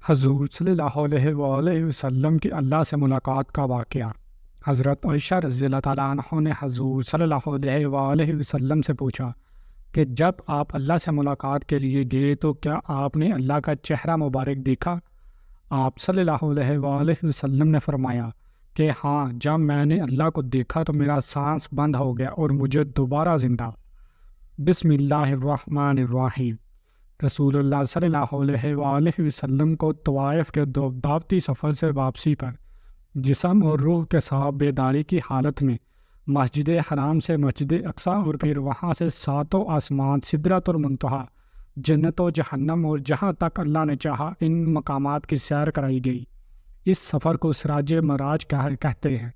حضور صلی اللہ علیہ وآلہ وسلم کی اللہ سے ملاقات کا واقعہ۔ حضرت عائشہ رضی اللہ تعالیٰ عنہ نے حضور صلی اللہ علیہ وآلہ وسلم سے پوچھا کہ جب آپ اللہ سے ملاقات کے لیے گئے تو کیا آپ نے اللہ کا چہرہ مبارک دیکھا؟ آپ صلی اللہ علیہ وآلہ وسلم نے فرمایا کہ ہاں، جب میں نے اللہ کو دیکھا تو میرا سانس بند ہو گیا اور مجھے دوبارہ زندہ۔ بسم اللہ الرحمن الرحیم۔ رسول اللہ صلی اللہ علیہ وآلہ وسلم کو طوائف کے دعوتی سفر سے واپسی پر جسم اور روح کے ساتھ بیداری کی حالت میں مسجد حرام سے مسجد اقصیٰ اور پھر وہاں سے ساتوں آسمان، سدرۃ المنتہا، جنت و جہنم اور جہاں تک اللہ نے چاہا ان مقامات کی سیر کرائی گئی۔ اس سفر کو سراج معراج کہتے ہیں۔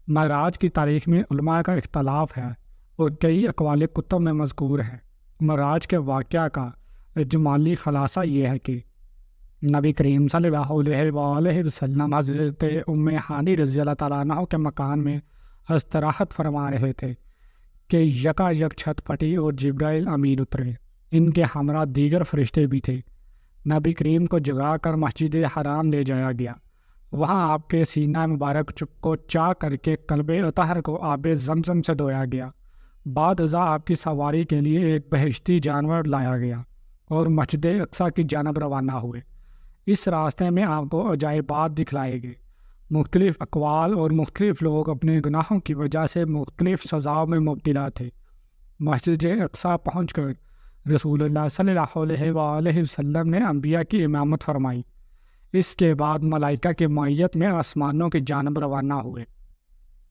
معراج کی تاریخ میں علماء کا اختلاف ہے اور کئی اقوال کتب میں مذکور ہے۔ معراج کے واقعہ کا اجمالی خلاصہ یہ ہے کہ نبی کریم صلی اللہ علیہ وآلہ وسلم حضرت ام ہانی رضی اللہ تعالیٰ عنہ کے مکان میں استراحت فرما رہے تھے کہ یکا یک چھت پھٹی اور جبرائیل امین اترے۔ ان کے ہمراہ دیگر فرشتے بھی تھے۔ نبی کریم کو جگا کر مسجد حرام لے جایا گیا۔ وہاں آپ کے سینہ مبارک کو چاک کر کے قلب اطہر کو آب زمزم سے دھویا گیا۔ بعد ازاں آپ کی سواری کے لیے ایک بہشتی جانور لایا گیا اور مسجد اقصیٰ کی جانب روانہ ہوئے۔ اس راستے میں آپ کو عجائبات دکھلائے گئے۔ مختلف اقوال اور مختلف لوگ اپنے گناہوں کی وجہ سے مختلف سزاؤں میں مبتلا تھے۔ مسجد اقصیٰ پہنچ کر رسول اللہ صلی اللہ علیہ وآلہ وسلم نے انبیاء کی امامت فرمائی۔ اس کے بعد ملائکہ کی معیت میں آسمانوں کی جانب روانہ ہوئے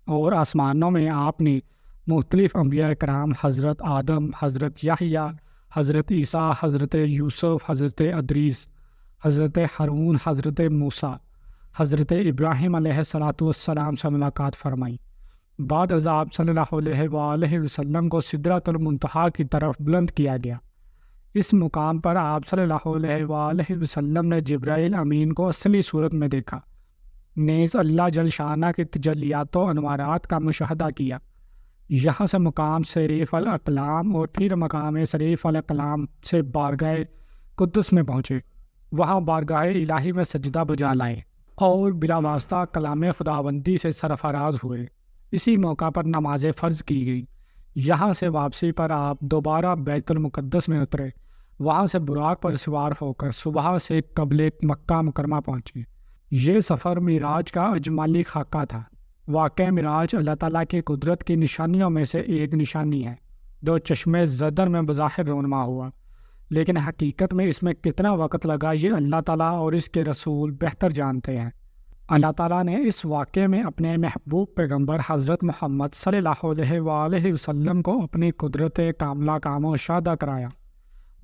اور آسمانوں میں آپ نے مختلف انبیاء کرام، حضرت آدم، حضرت یحییٰ، حضرت عیسیٰ، حضرت یوسف، حضرت ادریس، حضرت ہارون، حضرت موسیٰ، حضرت ابراہیم علیہ السلام سے ملاقات فرمائی۔ بعد از آپ صلی اللہ علیہ وآلہ وسلم کو سدرۃ المنتہا کی طرف بلند کیا گیا۔ اس مقام پر آپ صلی اللہ علیہ وآلہ وسلم نے جبرائیل امین کو اصلی صورت میں دیکھا، نیز اللہ جل شانہ کی تجلیات و انوارات کا مشاہدہ کیا۔ یہاں سے مقام شریف الاقلام اور پھر مقام شریف الاقلام سے بارگاہ قدس میں پہنچے۔ وہاں بارگاہ الہی میں سجدہ بجا لائے اور بلا واسطہ کلام خداوندی سے سرفراز ہوئے۔ اسی موقع پر نماز فرض کی گئی۔ یہاں سے واپسی پر آپ دوبارہ بیت المقدس میں اترے۔ وہاں سے براق پر سوار ہو کر صبح سے قبل مکہ مکرمہ پہنچے۔ یہ سفر معراج کا اجمالی خاکہ تھا۔ واقع معراج اللہ تعالیٰ کی قدرت کی نشانیوں میں سے ایک نشانی ہے جو چشم زدر میں بظاہر رونما ہوا، لیکن حقیقت میں اس میں کتنا وقت لگا یہ اللہ تعالیٰ اور اس کے رسول بہتر جانتے ہیں۔ اللہ تعالیٰ نے اس واقعے میں اپنے محبوب پیغمبر حضرت محمد صلی اللہ علیہ وآلہ وسلم کو اپنی قدرت کاملہ کا مشاہدہ کرایا۔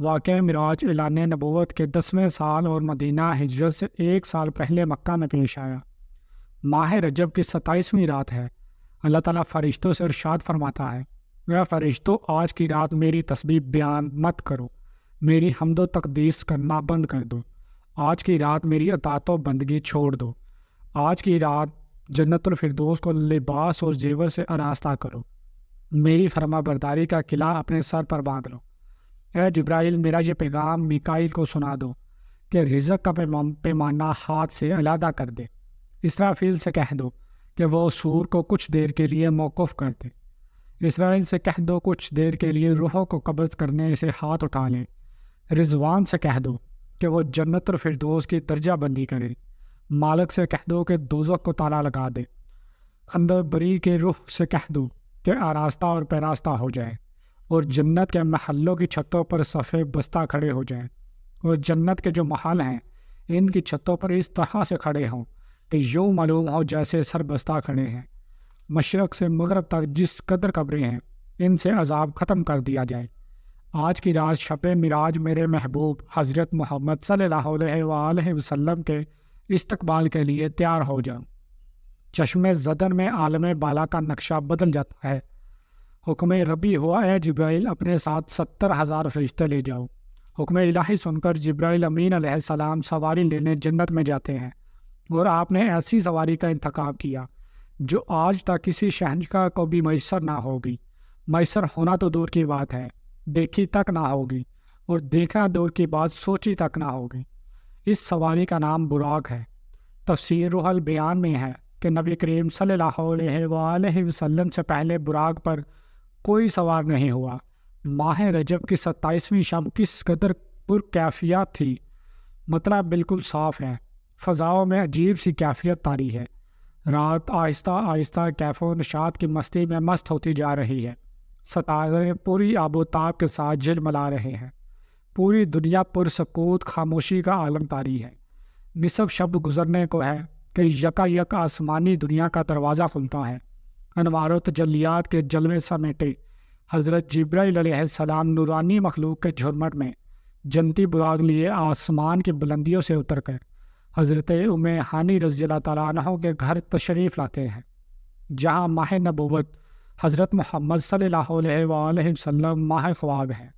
واقع معراج اعلان نبوت کے 10ویں سال اور مدینہ ہجرت سے 1 سال پہلے مکہ میں پیش آیا۔ ماہ رجب کی 27ویں رات ہے۔ اللہ تعالیٰ فرشتوں سے ارشاد فرماتا ہے، اے فرشتوں، آج کی رات میری تسبیح بیان مت کرو، میری حمد و تقدیس کرنا بند کر دو۔ آج کی رات میری اطاعت و بندگی چھوڑ دو۔ آج کی رات جنت الفردوس کو لباس اور زیور سے آراستہ کرو۔ میری فرما برداری کا قلعہ اپنے سر پر باندھ لو۔ اے جبرائیل، میرا یہ پیغام میکائیل کو سنا دو کہ رزق کا پیمانہ ہاتھ سے علیحدہ کر دے۔ اسرافیل سے کہہ دو کہ وہ سور کو کچھ دیر کے لیے موقوف کر دے۔ اسرائیل سے کہہ دو کچھ دیر کے لیے روحوں کو قبض کرنے سے ہاتھ اٹھا لیں۔ رضوان سے کہہ دو کہ وہ جنت الفردوس کی درجہ بندی کرے۔ مالک سے کہہ دو کہ دوزخ کو تالا لگا دے۔ خندق بری کے روح سے کہہ دو کہ آراستہ اور پیراستہ ہو جائے اور جنت کے محلوں کی چھتوں پر صفے بستہ کھڑے ہو جائیں، اور جنت کے جو محل ہیں ان کی چھتوں پر اس طرح سے کھڑے ہوں کہ یوں معلوم ہو جیسے سر بستہ کھڑے ہیں۔ مشرق سے مغرب تک جس قدر قبریں ہیں ان سے عذاب ختم کر دیا جائے۔ آج کی رات شب معراج میرے محبوب حضرت محمد صلی اللہ علیہ وآلہ وسلم کے استقبال کے لیے تیار ہو جاؤ۔ چشم زدن میں عالم بالا کا نقشہ بدل جاتا ہے۔ حکم ربی ہوا، اے جبرائیل، اپنے ساتھ 70,000 فرشتے لے جاؤ۔ حکم الہی سن کر جبرائیل امین علیہ السلام سواری لینے جنت میں جاتے ہیں، اور آپ نے ایسی سواری کا انتخاب کیا جو آج تک کسی شہنشاہ کو بھی میسر نہ ہوگی۔ میسر ہونا تو دور کی بات ہے، دیکھی تک نہ ہوگی، اور دیکھنا دور کی بات سوچی تک نہ ہوگی۔ اس سواری کا نام براق ہے۔ تفسیر روح البیان میں ہے کہ نبی کریم صلی اللہ علیہ وآلہ وسلم سے پہلے براق پر کوئی سوار نہیں ہوا۔ ماہ رجب کی 27ویں شب کس قدر پرکیفیت تھی، مطلب بالکل صاف ہے، فضاؤں میں عجیب سی کیفیت طاری ہے۔ رات آہستہ آہستہ کیف و نشاط کی مستی میں مست ہوتی جا رہی ہے۔ ستارے پوری آب و تاب کے ساتھ جھلملا رہے ہیں۔ پوری دنیا پرسکوت خاموشی کا عالم طاری ہے۔ نصف شب گزرنے کو ہے کہ یکا یک آسمانی دنیا کا دروازہ کھلتا ہے۔ انوار و تجلیات کے جلوے سمیٹے حضرت جبرائیل علیہ السلام نورانی مخلوق کے جھرمٹ میں جنتی براق لیے آسمان کی بلندیوں سے اتر کر حضرت ام ہانی رضی اللہ تعالیٰ عنہ کے گھر تشریف لاتے ہیں، جہاں ماہ نبوت حضرت محمد صلی اللہ علیہ وآلہ وسلم ماہ خواب ہیں۔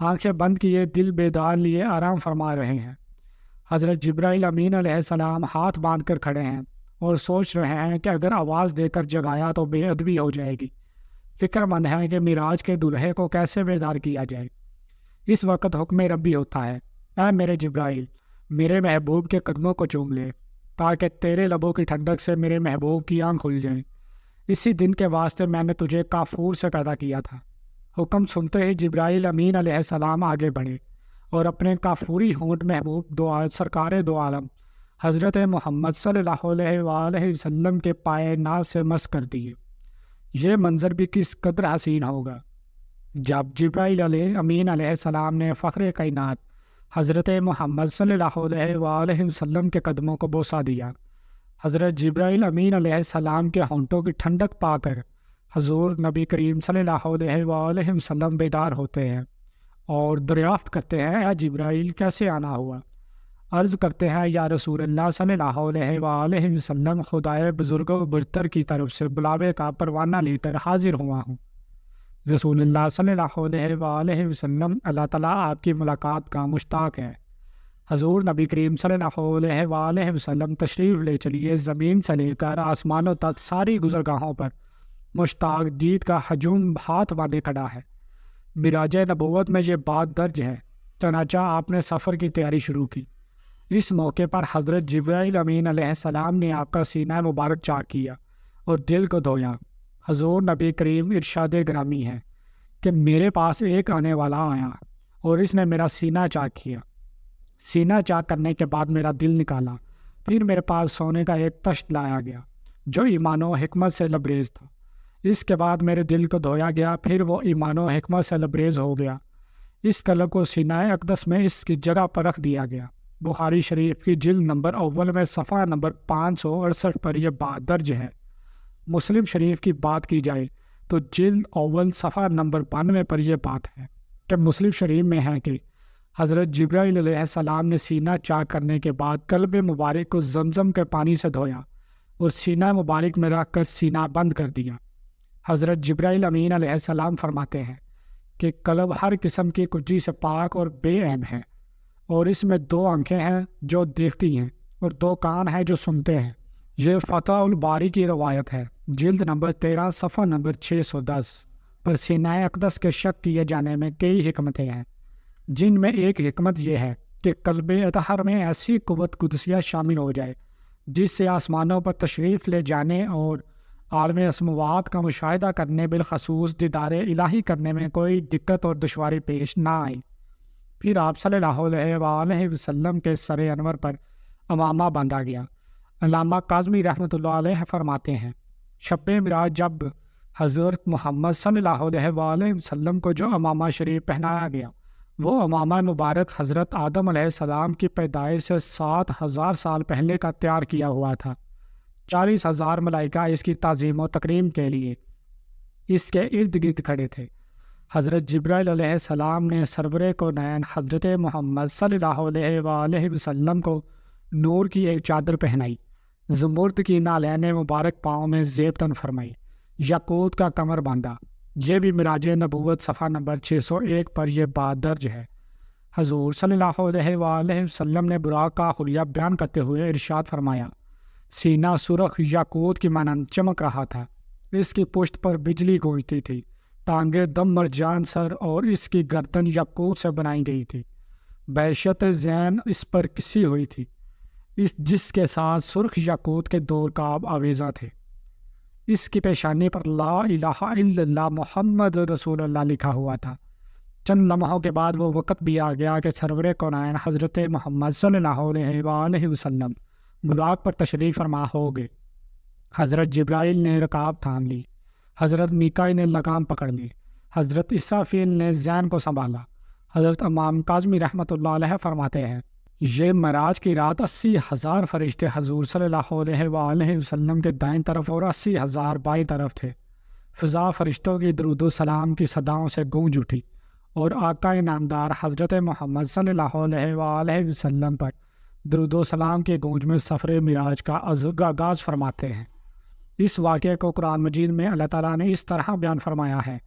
آنکھیں بند کیے دل بیدار لیے آرام فرما رہے ہیں۔ حضرت جبرائیل امین علیہ السلام ہاتھ باندھ کر کھڑے ہیں اور سوچ رہے ہیں کہ اگر آواز دے کر جگایا تو بے ادبی ہو جائے گی۔ فکر مند ہیں کہ معراج کے دولہے کو کیسے بیدار کیا جائے۔ اس وقت حکم ربی ہوتا ہے، اے میرے جبرائیل، میرے محبوب کے قدموں کو چوم لے تاکہ تیرے لبوں کی ٹھنڈک سے میرے محبوب کی آنکھ کھل جائے۔ اسی دن کے واسطے میں نے تجھے کافور سے پیدا کیا تھا۔ حکم سنتے ہی جبرائیل امین علیہ السلام آگے بڑھے اور اپنے کافوری ہونٹ محبوب سرکار دو عالم حضرت محمد صلی اللہ علیہ وآلہ وسلم کے پائے ناز سے مس کر دیے۔ یہ منظر بھی کس قدر حسین ہوگا۔ جب جبرائیل امین علیہ السلام نے فخر کائنات حضرت محمد صلی اللہ علیہ وآلہ وسلم کے قدموں کو بوسہ دیا، حضرت جبرائیل امین علیہ السلام کے ہونٹوں کی ٹھنڈک پا کر حضور نبی کریم صلی اللہ علیہ وآلہ وسلم بیدار ہوتے ہیں اور دریافت کرتے ہیں، اے جبرائیل کیسے آنا ہوا؟ عرض کرتے ہیں، یا رسول اللہ صلی اللہ علیہ وآلہ وسلم، خدائے بزرگ و برتر کی طرف سے بلاوے کا پروانہ لے کر حاضر ہوا ہوں۔ رسول اللہ صلی اللہ علیہ وآلہ وسلم، اللہ تعالیٰ آپ کی ملاقات کا مشتاق ہے۔ حضور نبی کریم صلی اللہ علیہ وآلہ وسلم تشریف لے چلیے، زمین سے لے کر آسمانوں تک ساری گزرگاہوں پر مشتاق دید کا ہجوم ہاتھ باندھے کھڑا ہے۔ معراج نبوت میں یہ بات درج ہے، چنانچہ آپ نے سفر کی تیاری شروع کی۔ اس موقع پر حضرت جبرائیل امین علیہ السلام نے آپ کا سینہ مبارک چاک کیا اور دل کو دھویا۔ حضور نبی کریم ارشاد گرامی ہے کہ میرے پاس ایک آنے والا آیا اور اس نے میرا سینہ چاک کیا۔ سینہ چاک کرنے کے بعد میرا دل نکالا، پھر میرے پاس سونے کا ایک تشت لایا گیا جو ایمان و حکمت سے لبریز تھا۔ اس کے بعد میرے دل کو دھویا گیا، پھر وہ ایمان و حکمت سے لبریز ہو گیا۔ اس قلب کو سینہ اقدس میں اس کی جگہ پر رکھ دیا گیا۔ بخاری شریف کی جلد نمبر اول میں صفحہ نمبر 568 پر یہ بات درج ہے۔ مسلم شریف کی بات کی جائے تو جلد اول صفحہ نمبر 92 پر یہ بات ہے کہ مسلم شریف میں ہے کہ حضرت جبرائیل علیہ السلام نے سینہ چاک کرنے کے بعد قلب مبارک کو زمزم کے پانی سے دھویا اور سینہ مبارک میں رکھ کر سینہ بند کر دیا۔ حضرت جبرائیل امین علیہ السلام فرماتے ہیں کہ قلب ہر قسم کی کجی سے پاک اور بے عیب ہے، اور اس میں 2 آنکھیں ہیں جو دیکھتی ہیں اور 2 کان ہیں جو سنتے ہیں۔ یہ فتح الباری کی روایت ہے، جلد نمبر 13 صفحہ نمبر 610 پر سینہ اقدس کے شک کیے جانے میں کئی حکمتیں ہیں، جن میں ایک حکمت یہ ہے کہ قلب اطہر میں ایسی قوت قدسیہ شامل ہو جائے جس سے آسمانوں پر تشریف لے جانے اور عالم اسموات کا مشاہدہ کرنے، بالخصوص دیدار الہی کرنے میں کوئی دقت اور دشواری پیش نہ آئی۔ پھر آپ صلی اللہ علیہ وآلہ وسلم کے سر انور پر امامہ باندھا گیا۔ علامہ کاظمی رحمۃ اللہ علیہ فرماتے ہیں، شب معراج جب حضرت محمد صلی اللہ علیہ وآلہ وسلم کو جو امامہ شریف پہنایا گیا، وہ امامہ مبارک حضرت آدم علیہ السلام کی پیدائش سے 7000 سال پہلے کا تیار کیا ہوا تھا۔ 40,000 ملائکہ اس کی تعظیم و تکریم کے لیے اس کے ارد گرد کھڑے تھے۔ حضرت جبرائیل علیہ السلام نے سرور کونین حضرت محمد صلی اللہ علیہ وآلہ وسلم کو نور کی ایک چادر پہنائی، زمرد کی نالین مبارک پاؤں میں زیب تن فرمائی، یاقوت کا کمر باندھا۔ یہ بھی معراج نبوت صفحہ نمبر 601 پر یہ بات درج ہے۔ حضور صلی اللہ علیہ وآلہ وسلم نے براق کا حلیہ بیان کرتے ہوئے ارشاد فرمایا، سینہ سرخ یاقوت کی مانند چمک رہا تھا، اس کی پشت پر بجلی گونجتی تھی، ٹانگیں دم مرجان سر اور اس کی گردن یاقوت سے بنائی گئی تھی۔ بیشت زین اس پر کسی ہوئی تھی، جس کے ساتھ سرخ یاقوت کے 2 رکاب آویزاں تھے۔ اس کی پیشانی پر لا الہ الا اللہ محمد رسول اللہ لکھا ہوا تھا۔ چند لمحوں کے بعد وہ وقت بھی آ گیا کہ سرور کونین حضرت محمد صلی اللہ علیہ وآلہ وسلم براق پر تشریف فرما ہو گئے۔ حضرت جبرائیل نے رکاب تھام لی، حضرت میکائیل نے لگام پکڑ لی، حضرت اسرافیل نے زین کو سنبھالا۔ حضرت امام کاظمی رحمۃ اللہ علیہ فرماتے ہیں، یہ معراج کی رات 80,000 فرشتے حضور صلی اللہ علیہ وآلہ وسلم کے دائیں طرف اور 80,000 بائیں طرف تھے۔ فضا فرشتوں کی درود و سلام کی صداؤں سے گونج اٹھی اور آقا نامدار حضرت محمد صلی اللہ علیہ وآلہ وسلم پر درود و سلام کے گونج میں سفر معراج کا آغاز فرماتے ہیں۔ اس واقعے کو قرآن مجید میں اللہ تعالیٰ نے اس طرح بیان فرمایا ہے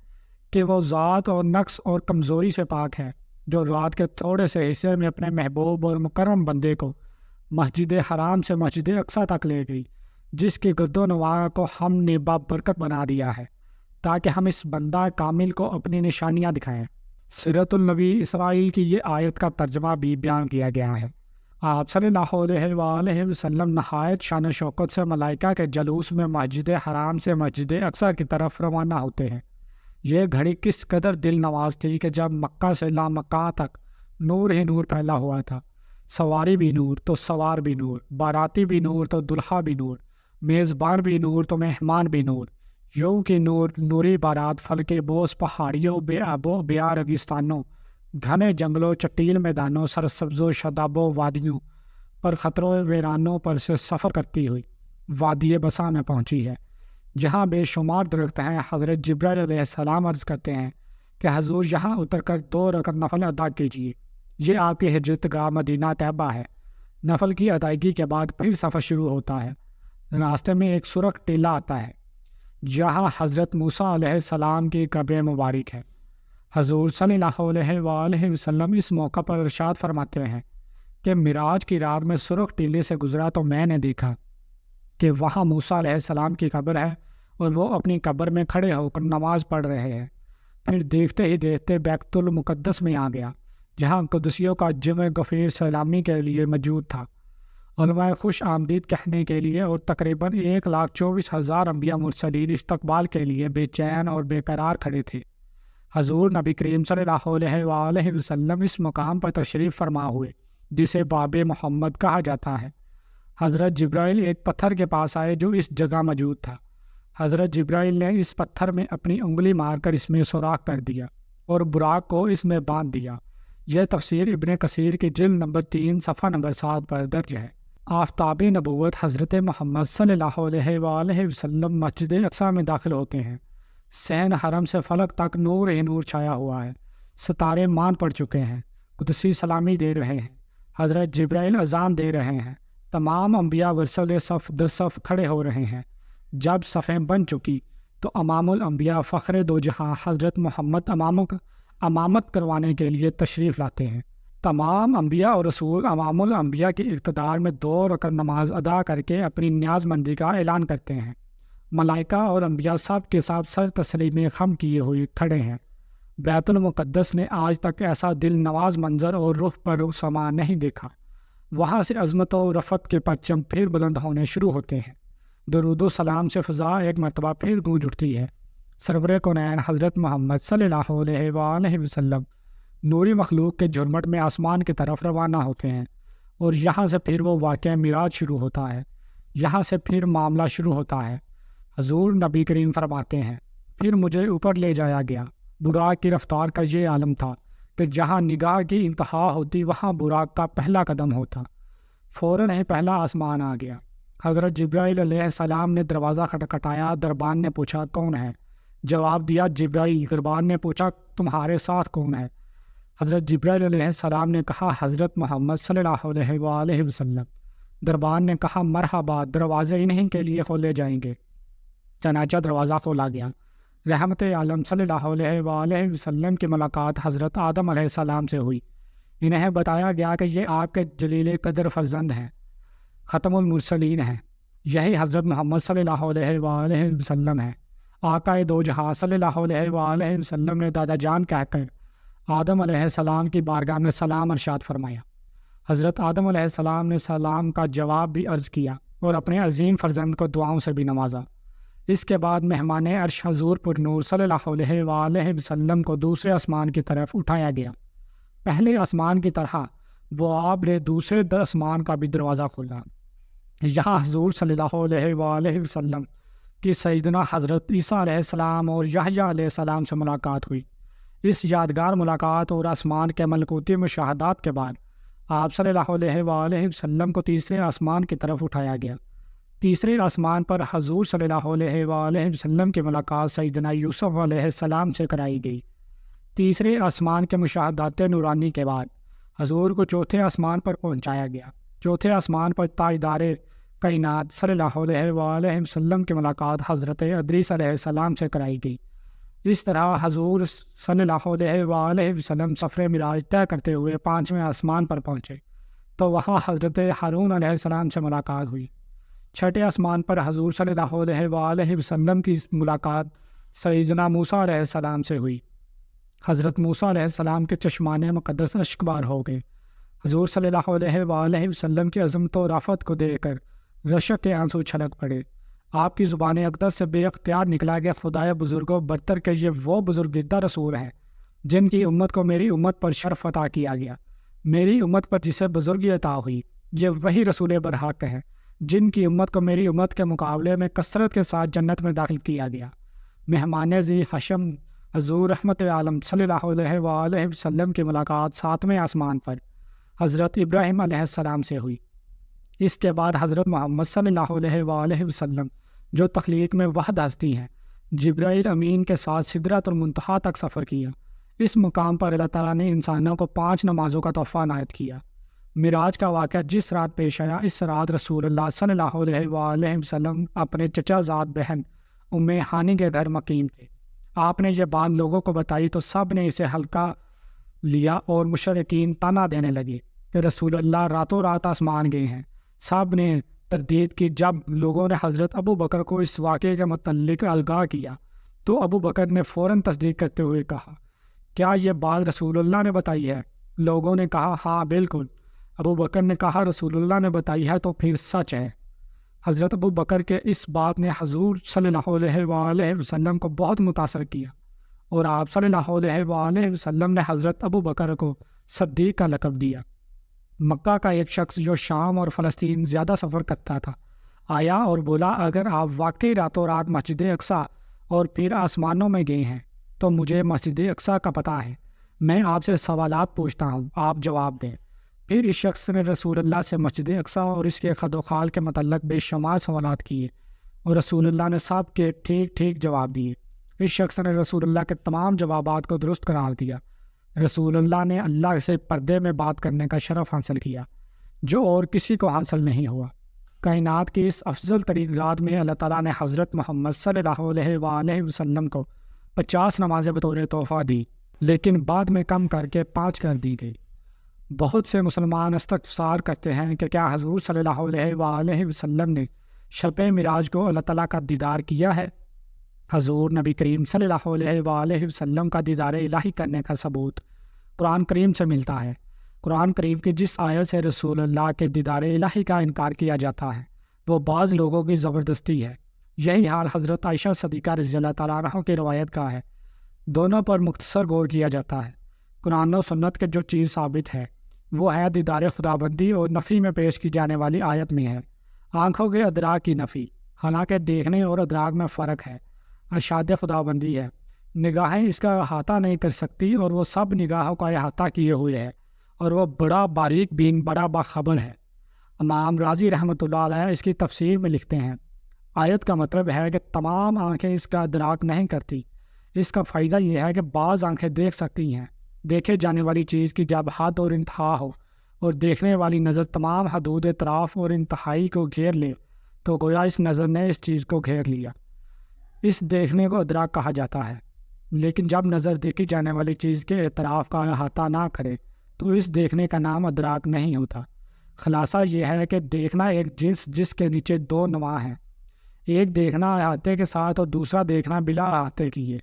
کہ وہ ذات اور نقص اور کمزوری سے پاک ہے جو رات کے تھوڑے سے حصے میں اپنے محبوب اور مکرم بندے کو مسجد حرام سے مسجد اقصیٰ تک لے گئی، جس کی گرد و نواح کو ہم نے بابرکت بنا دیا ہے تاکہ ہم اس بندہ کامل کو اپنی نشانیاں دکھائیں۔ سیرت النبی اسرائیل کی یہ آیت کا ترجمہ بھی بیان کیا گیا ہے۔ آپ صلی اللہ علیہ وآلہ وسلم نہایت شان و شوکت سے ملائکہ کے جلوس میں مسجد حرام سے مسجد اقصیٰ کی طرف روانہ ہوتے ہیں۔ یہ گھڑی کس قدر دل نواز تھی کہ جب مکہ سے لامکہ تک نور ہی نور پھیلا ہوا تھا، سواری بھی نور تو سوار بھی نور، باراتی بھی نور تو دلہا بھی نور، میزبان بھی نور تو مہمان بھی نور، یوں کی نوری بارات فلکے بوس پہاڑیوں بے آبو بیا ریگستانوں، گھنے جنگلوں چٹیل میدانوں سرسبز و شاداب و وادیوں پر خطروں ویرانوں پر سے سفر کرتی ہوئی وادی بسا میں پہنچی ہے، جہاں بے شمار درخت ہیں۔ حضرت جبرائیل علیہ السلام عرض کرتے ہیں کہ حضور یہاں اتر کر 2 رکعت نفل ادا کیجیے۔ یہ آپ کی ہجرت گاہ مدینہ طیبہ ہے۔ نفل کی ادائیگی کے بعد پھر سفر شروع ہوتا ہے۔ راستے میں ایک سرخ ٹیلہ آتا ہے جہاں حضرت موسیٰ علیہ السلام کی قبر مبارک ہے۔ حضور صلی اللہ علیہ وآلہ وسلم اس موقع پر ارشاد فرماتے ہیں کہ معراج کی رات میں سرخ ٹیلے سے گزرا تو میں نے دیکھا کہ وہاں موسیٰ علیہ السلام کی قبر ہے اور وہ اپنی قبر میں کھڑے ہو کر نماز پڑھ رہے ہیں۔ پھر دیکھتے ہی دیکھتے بیت المقدس میں آ گیا، جہاں قدسیوں کا جمع غفیر سلامی کے لیے موجود تھا، علماء خوش آمدید کہنے کے لیے، اور تقریباً 1,24,000 انبیاء مرسلین استقبال کے لیے بے چین اور بے قرار کھڑے تھے۔ حضور نبی کریم صلی اللہ علیہ وآلہ وسلم اس مقام پر تشریف فرما ہوئے جسے باب محمد کہا جاتا ہے۔ حضرت جبرائیل ایک پتھر کے پاس آئے جو اس جگہ موجود تھا۔ حضرت جبرائیل نے اس پتھر میں اپنی انگلی مار کر اس میں سوراخ کر دیا اور براق کو اس میں باندھ دیا۔ یہ تفسیر ابن کثیر کی جلد نمبر 3 صفحہ نمبر 7 پر درج ہے۔ آفتاب نبوت حضرت محمد صلی اللہ علیہ وآلہ وسلم مسجد اقصیٰ میں داخل ہوتے ہیں۔ صحن حرم سے فلک تک نور ہی نور چھایا ہوا ہے، ستارے مان پڑ چکے ہیں، قدسی سلامی دے رہے ہیں، حضرت جبرائیل اذان دے رہے ہیں، تمام انبیاء ورسل صف در صف کھڑے ہو رہے ہیں۔ جب صفیں بن چکی تو امام الانبیاء فخر دو جہاں حضرت محمد امامت کروانے کے لیے تشریف لاتے ہیں۔ تمام انبیاء اور رسول امام الانبیاء کی اقتدار میں 2 رکعت نماز ادا کر کے اپنی نیاز مندی کا اعلان کرتے ہیں۔ ملائکہ اور انبیاء سب کے ساتھ سر تسلیم خم کیے ہوئے کھڑے ہیں۔ بیت المقدس نے آج تک ایسا دل نواز منظر اور رخ پر رخ سما نہیں دیکھا۔ وہاں سے عظمت و رفعت کے پرچم پھر بلند ہونے شروع ہوتے ہیں۔ درود و سلام سے فضا ایک مرتبہ پھر گونج اٹھتی ہے۔ سرور کونین حضرت محمد صلی اللہ علیہ وآلہ وسلم نوری مخلوق کے جھرمٹ میں آسمان کی طرف روانہ ہوتے ہیں، اور یہاں سے پھر وہ واقعہ معراج شروع ہوتا ہے۔ یہاں سے پھر معاملہ شروع ہوتا ہے۔ حضور نبی کریم فرماتے ہیں، پھر مجھے اوپر لے جایا گیا۔ براق کی رفتار کا یہ عالم تھا کہ جہاں نگاہ کی انتہا ہوتی وہاں براق کا پہلا قدم ہوتا۔ فوراً ہی پہلا آسمان آ گیا۔ حضرت جبرائیل علیہ السلام نے دروازہ کھٹکھٹایا۔ دربان نے پوچھا کون ہے؟ جواب دیا جبرائیل۔ دربان نے پوچھا تمہارے ساتھ کون ہے؟ حضرت جبرائیل علیہ السلام نے کہا حضرت محمد صلی اللہ علیہ وآلہ وسلم۔ دربان نے کہا مرحبا، دروازے انہیں کے لیے کھولے جائیں گے۔ چنانچہ دروازہ کھولا گیا۔ رحمت عالم صلی اللہ علیہ وآلہ وسلم کی ملاقات حضرت آدم علیہ السلام سے ہوئی۔ انہیں بتایا گیا کہ یہ آپ کے جلیل قدر فرزند ہیں، ختم المرسلین ہیں۔ یہی حضرت محمد صلی اللہ علیہ وآلہ وسلم ہیں۔ آقا دو جہاں صلی اللہ علیہ وآلہ وسلم نے دادا جان کہہ کر آدم علیہ السلام کی بارگاہ میں سلام ارشاد فرمایا۔ حضرت آدم علیہ السلام نے سلام کا جواب بھی عرض کیا اور اپنے عظیم فرزند کو دعاؤں سے بھی نوازا۔ اس کے بعد مہمان عرش حضور پر نور صلی اللہ علیہ وآلہ وسلم کو دوسرے آسمان کی طرف اٹھایا گیا۔ پہلے آسمان کی طرح وہ آپ نے دوسرے آسمان کا بھی دروازہ کھولا، یہاں حضور صلی اللہ علیہ وآلہ وسلم کی سیدنا حضرت عیسیٰ علیہ السلام اور یحییٰ علیہ السلام سے ملاقات ہوئی۔ اس یادگار ملاقات اور آسمان کے ملکوتی مشاہدات کے بعد آپ صلی اللہ علیہ وآلہ وسلم کو تیسرے آسمان کی طرف اٹھایا گیا۔ تیسرے آسمان پر حضور صلی اللہ علیہ وآلہ وسلم کی ملاقات سیدنا یوسف علیہ السلام سے کرائی گئی۔ تیسرے آسمان کے مشاہدات نورانی کے بعد حضور کو چوتھے آسمان پر پہنچایا گیا۔ چوتھے آسمان پر تاجدار کائنات صلی اللہ علیہ وآلہ وسلم کی ملاقات حضرت ادریس علیہ السلام سے کرائی گئی۔ اس طرح حضور صلی اللہ علیہ وآلہ وسلم سفر معراج طے کرتے ہوئے پانچویں آسمان پر پہنچے تو وہاں حضرت ہارون علیہ السلام سے ملاقات ہوئی۔ چھٹے آسمان پر حضور صلی اللہ علیہ وآلہ وسلم کی ملاقات سیدنا موسیٰ علیہ السلام سے ہوئی۔ حضرت موسیٰ علیہ السلام کے چشمان مقدس اشک بار ہو گئے۔ حضور صلی اللہ علیہ وآلہ وسلم کی عظمت و رافت کو دیکھ کر رشک کے آنسو چھلک پڑے۔ آپ کی زبان اقدس سے بے اختیار نکلا کہ خدائے بزرگوں برتر کے یہ وہ بزرگیدہ رسول ہیں جن کی امت کو میری امت پر شرف عطا کیا گیا۔ میری امت پر جسے بزرگی عطا ہوئی یہ وہی رسول برحق ہیں جن کی امت کو میری امت کے مقابلے میں کثرت کے ساتھ جنت میں داخل کیا گیا۔ مہمان ذی حشم حضور رحمت عالم صلی اللہ علیہ وآلہ وسلم کی ملاقات ساتویں آسمان پر حضرت ابراہیم علیہ السلام سے ہوئی۔ اس کے بعد حضرت محمد صلی اللہ علیہ وآلہ وسلم جو تخلیق میں وحد ہستی ہیں جبرائیل امین کے ساتھ سدرۃ المنتہا تک سفر کیا۔ اس مقام پر اللہ تعالیٰ نے انسانوں کو 5 نمازوں کا تحفہ عنایت کیا۔ معراج کا واقعہ جس رات پیش آیا اس رات رسول اللہ صلی اللہ علیہ وآلہ وسلم اپنے چچا زاد بہن ام ہانی کے گھر مقیم تھے۔ آپ نے یہ بات لوگوں کو بتائی تو سب نے اسے ہلکا لیا اور مشرکین طعنہ دینے لگے کہ رسول اللہ راتوں رات آسمان گئے ہیں۔ سب نے تردید کی۔ جب لوگوں نے حضرت ابو بکر کو اس واقعے کے متعلق آگاہ کیا تو ابو بکر نے فوراً تصدیق کرتے ہوئے کہا، کیا یہ بات رسول اللہ نے بتائی ہے؟ لوگوں نے کہا ہاں بالکل۔ ابو بکر نے کہا رسول اللہ نے بتائی ہے تو پھر سچ ہے۔ حضرت ابو بکر کے اس بات نے حضور صلی اللہ علیہ وآلہ وسلم کو بہت متاثر کیا اور آپ صلی اللہ علیہ وآلہ وسلم نے حضرت ابو بکر کو صدیق کا لقب دیا۔ مکہ کا ایک شخص جو شام اور فلسطین زیادہ سفر کرتا تھا آیا اور بولا، اگر آپ واقعی راتوں رات مسجد اقصیٰ اور پھر آسمانوں میں گئے ہیں تو مجھے مسجد اقصیٰ کا پتہ ہے۔ میں آپ سے سوالات پوچھتا ہوں، آپ جواب دیں۔ پھر اس شخص نے رسول اللہ سے مسجد اقصیٰ اور اس کے خد و خال کے متعلق بے شمار سوالات کیے اور رسول اللہ نے سب کے ٹھیک ٹھیک جواب دیے۔ اس شخص نے رسول اللہ کے تمام جوابات کو درست قرار دیا۔ رسول اللہ نے اللہ سے پردے میں بات کرنے کا شرف حاصل کیا جو اور کسی کو حاصل نہیں ہوا۔ کائنات کی اس افضل ترین رات میں اللہ تعالیٰ نے حضرت محمد صلی اللہ علیہ وآلہ وسلم کو 50 نمازیں بطور تحفہ دی، لیکن بعد میں کم کر کے 5 کر دی گئی۔ بہت سے مسلمان استفسار کرتے ہیں کہ کیا حضور صلی اللہ علیہ وآلہ وسلم نے شب معراج کو اللہ تعالیٰ کا دیدار کیا ہے؟ حضور نبی کریم صلی اللہ علیہ وآلہ وسلم کا دیدار الہی کرنے کا ثبوت قرآن کریم سے ملتا ہے۔ قرآن کریم کی جس آیت سے رسول اللہ کے دیدار الہی کا انکار کیا جاتا ہے وہ بعض لوگوں کی زبردستی ہے۔ یہی حال حضرت عائشہ صدیقہ رضی اللہ تعالیٰ عنہ کی روایت کا ہے۔ دونوں پر مختصر غور کیا جاتا ہے۔ قرآن و سنت کے جو چیز ثابت ہے وہ ہے دیدار خداوندی اور نفی میں پیش کی جانے والی آیت میں ہے آنکھوں کے ادراک کی نفی، حالانکہ دیکھنے اور ادراک میں فرق ہے۔ ارشاد خداوندی ہے، نگاہیں اس کا احاطہ نہیں کر سکتی اور وہ سب نگاہوں کا احاطہ کیے ہوئے ہے اور وہ بڑا باریک بین، بڑا باخبر ہے۔ امام راضی رحمۃ اللہ علیہ اس کی تفسیر میں لکھتے ہیں، آیت کا مطلب ہے کہ تمام آنکھیں اس کا ادراک نہیں کرتی۔ اس کا فائدہ یہ ہے کہ بعض آنکھیں دیکھ سکتی ہیں۔ دیکھے جانے والی چیز کی جب حد اور انتہا ہو اور دیکھنے والی نظر تمام حدود اطراف اور انتہائی کو گھیر لے تو گویا اس نظر نے اس چیز کو گھیر لیا۔ اس دیکھنے کو ادراک کہا جاتا ہے۔ لیکن جب نظر دیکھی جانے والی چیز کے اطراف کا احاطہ نہ کرے تو اس دیکھنے کا نام ادراک نہیں ہوتا۔ خلاصہ یہ ہے کہ دیکھنا ایک جنس جس کے نیچے 2 نواں ہیں، ایک دیکھنا احاطے کے ساتھ اور دوسرا دیکھنا بلا احاطے کیے۔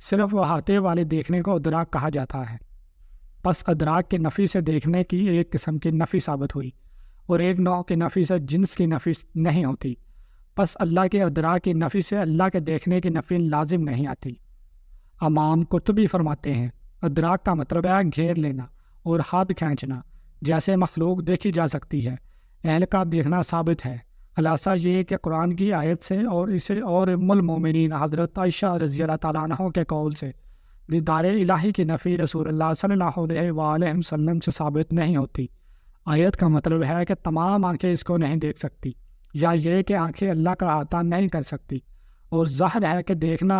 صرف احاطے والے دیکھنے کو ادراک کہا جاتا ہے۔ پس ادراک کے نفی سے دیکھنے کی ایک قسم کی نفی ثابت ہوئی اور ایک نوع کی نفی سے جنس کی نفی نہیں ہوتی۔ پس اللہ کے ادراک کی نفی سے اللہ کے دیکھنے کی نفی لازم نہیں آتی۔ امام قرطبی فرماتے ہیں ادراک کا مطلب ہے گھیر لینا اور ہاتھ کھینچنا، جیسے مخلوق دیکھی جا سکتی ہے۔ اہل کا دیکھنا ثابت ہے، خلاصہ یہ کہ قرآن کی آیت سے اور اسے اور ام المومنین حضرت عائشہ رضی اللہ تعالیٰ عنہ کے قول سے دیدار الہی کی نفی رسول اللہ صلی اللہ علیہ وآلہ وسلم سے ثابت نہیں ہوتی۔ آیت کا مطلب ہے کہ تمام آنکھیں اس کو نہیں دیکھ سکتی، یا یہ کہ آنکھیں اللہ کا احاطہ نہیں کر سکتی، اور ظاہر ہے کہ دیکھنا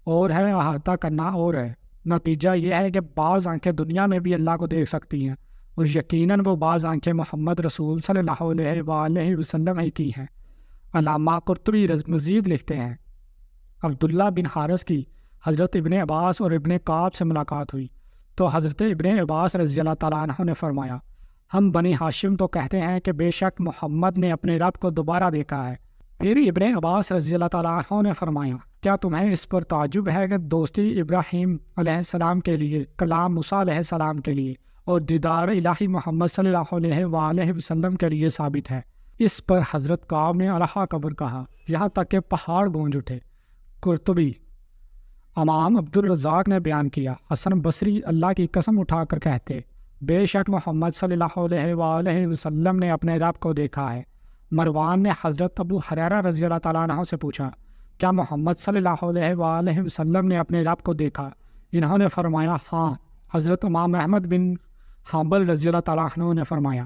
اور ہے، احاطہ کرنا اور ہے۔ نتیجہ یہ ہے کہ بعض آنکھیں دنیا میں بھی اللہ کو دیکھ سکتی ہیں، اور یقیناً وہ بعض آنکھیں محمد رسول صلی اللہ علیہ وآلہ وسلم ہی کی ہیں۔ علامہ قرطبی مزید لکھتے ہیں عبداللہ بن حارث کی حضرت ابن عباس اور ابن کعب سے ملاقات ہوئی تو حضرت ابن عباس رضی اللہ تعالیٰ عنہ نے فرمایا ہم بنی ہاشم تو کہتے ہیں کہ بے شک محمد نے اپنے رب کو دوبارہ دیکھا ہے۔ پھر ابن عباس رضی اللہ تعالیٰ عنہ نے فرمایا کیا تمہیں اس پر تعجب ہے کہ دوستی ابراہیم علیہ السلام کے لیے، کلام موسیٰ علیہ السلام کے لیے اور دیدار الہی محمد صلی اللہ علیہ وآلہ وسلم کے لیے ثابت ہے؟ اس پر حضرت کعب نے اللہ اکبر کہا، یہاں تک کہ پہاڑ گونج اٹھے۔ قرطبی امام عبدالرزاق نے بیان کیا حسن بصری اللہ کی قسم اٹھا کر کہتے بے شک محمد صلی اللہ علیہ وآلہ وسلم نے اپنے رب کو دیکھا ہے۔ مروان نے حضرت ابو ہریرہ رضی اللہ تعالیٰ عنہ سے پوچھا کیا محمد صلی اللہ علیہ وآلہ وسلم نے اپنے رب کو دیکھا؟ انہوں نے فرمایا ہاں۔ حضرت امام احمد بن حنبل رضی اللہ تعالیٰ عنہ نے فرمایا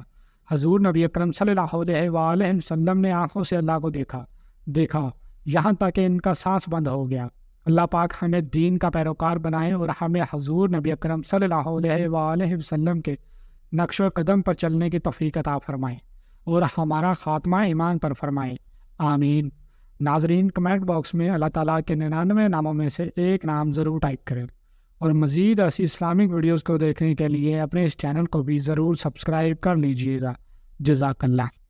حضور نبی اکرم صلی اللہ علیہ وآلہ وسلم نے آنکھوں سے اللہ کو دیکھا یہاں تک کہ ان کا سانس بند ہو گیا۔ اللہ پاک ہمیں دین کا پیروکار بنائے اور ہمیں حضور نبی اکرم صلی اللہ علیہ وآلہ وسلم کے نقش و قدم پر چلنے کی توفیق عطا فرمائے اور ہمارا خاتمہ ایمان پر فرمائے، آمین۔ ناظرین کمنٹ باکس میں اللہ تعالیٰ کے 99 ناموں میں سے ایک نام ضرور ٹائپ کریں، اور مزید ایسی اسلامک ویڈیوز کو دیکھنے کے لیے اپنے اس چینل کو بھی ضرور سبسکرائب کر لیجئے گا۔ جزاک اللہ۔